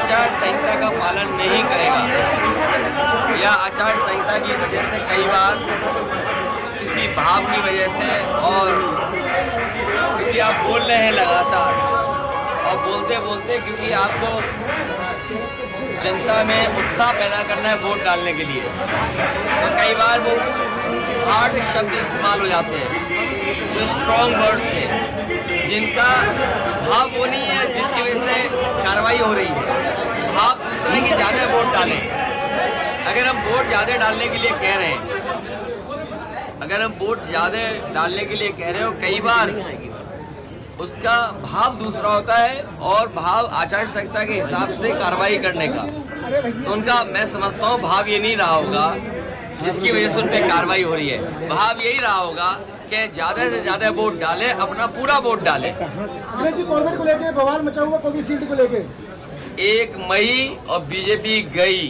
आचार संहिता का पालन नहीं करेगा या आचार संहिता की वजह से कई बार किसी भाव की वजह से और क्योंकि आप बोल रहे हैं लगातार और बोलते बोलते क्योंकि आपको जनता में उत्साह पैदा करना है वोट डालने के लिए, तो कई बार वो हार्ड शब्द इस्तेमाल हो जाते हैं, जो स्ट्रॉन्ग वर्ड्स हैं जिनका भाव वो नहीं है जिसकी वजह से कार्रवाई हो रही है। भाव दूसरा है कि ज़्यादा वोट डालें। अगर हम वोट ज़्यादा डालने के लिए कह रहे हैं, अगर हम वोट ज़्यादा डालने के लिए कह रहे हो, कई बार उसका भाव दूसरा होता है और भाव आचार संहिता के हिसाब से कार्रवाई करने का, तो उनका मैं समझता हूँ भाव ये नहीं रहा होगा जिसकी वजह से उन पर कार्रवाई हो रही है। भाव यही रहा होगा कि ज़्यादा से ज़्यादा वोट डालें, अपना पूरा वोट डालें। को लेके बवाल मचा हुआ कोविशील्ड को लेके 1 मई और बीजेपी गई,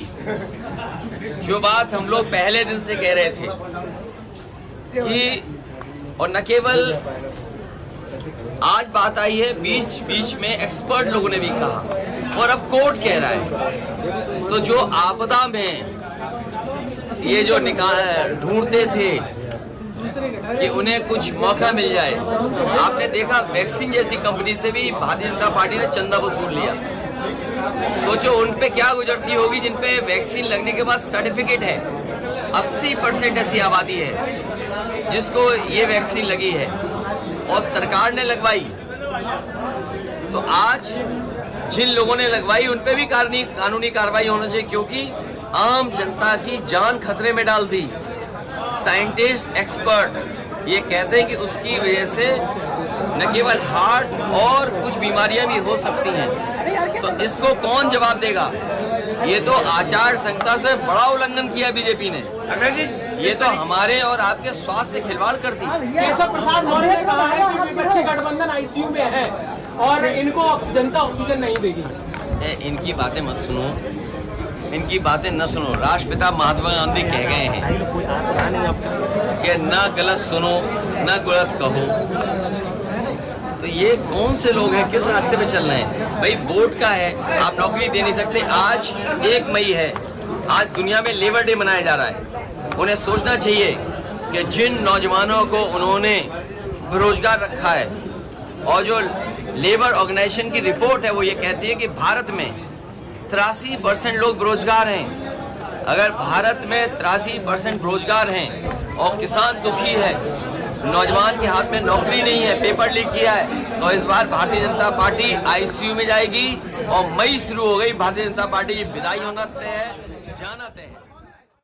जो बात हम लोग पहले दिन से कह रहे थे कि, और न केवल आज बात आई है, बीच बीच में एक्सपर्ट लोगों ने भी कहा और अब कोर्ट कह रहा है। तो जो आपदा में ये जो ढूंढते थे कि उन्हें कुछ मौका मिल जाए, आपने देखा वैक्सीन जैसी कंपनी से भी भारतीय जनता पार्टी ने चंदा वसूल लिया। सोचो उन पे क्या गुजरती होगी जिन पे वैक्सीन लगने के बाद सर्टिफिकेट है। 80% ऐसी आबादी है जिसको ये वैक्सीन लगी है और सरकार ने लगवाई। तो आज जिन लोगों ने लगवाई उन पे भी कानूनी कार्रवाई होना चाहिए, क्योंकि आम जनता की जान खतरे में डाल दी। साइंटिस्ट एक्सपर्ट ये कहते हैं कि उसकी वजह से न केवल हार्ट और कुछ बीमारियां भी हो सकती हैं। तो इसको कौन जवाब देगा? ये तो आचार संहिता से बड़ा उल्लंघन किया बीजेपी ने। ये तो हमारे और आपके स्वास्थ्य से खिलवाड़ कर दी। केशव प्रसाद मौर्य ने कहा है कि विपक्षी गठबंधन आईसीयू में है और इनको जनता ऑक्सीजन नहीं देगी। इनकी बातें मत सुनो, इनकी बातें न सुनो। राष्ट्रपिता महात्मा गांधी कह गए हैं कि न गलत सुनो न गलत कहो। तो ये कौन से लोग हैं, किस रास्ते पे चल रहे हैं? भाई वोट का है, आप नौकरी दे नहीं सकते। आज 1 मई है, आज दुनिया में लेबर डे मनाया जा रहा है। उन्हें सोचना चाहिए कि जिन नौजवानों को उन्होंने बेरोजगार रखा है, और जो लेबर ऑर्गेनाइजेशन की रिपोर्ट है वो ये कहती है कि भारत में 83% लोग बेरोजगार हैं। अगर भारत में 83% बेरोजगार हैं और किसान दुखी है, नौजवान के हाथ में नौकरी नहीं है, पेपर लीक किया है, तो इस बार भारतीय जनता पार्टी आईसीयू में जाएगी और मई शुरू हो गई। भारतीय जनता पार्टी की विदाई होना तय है, जाना तय है।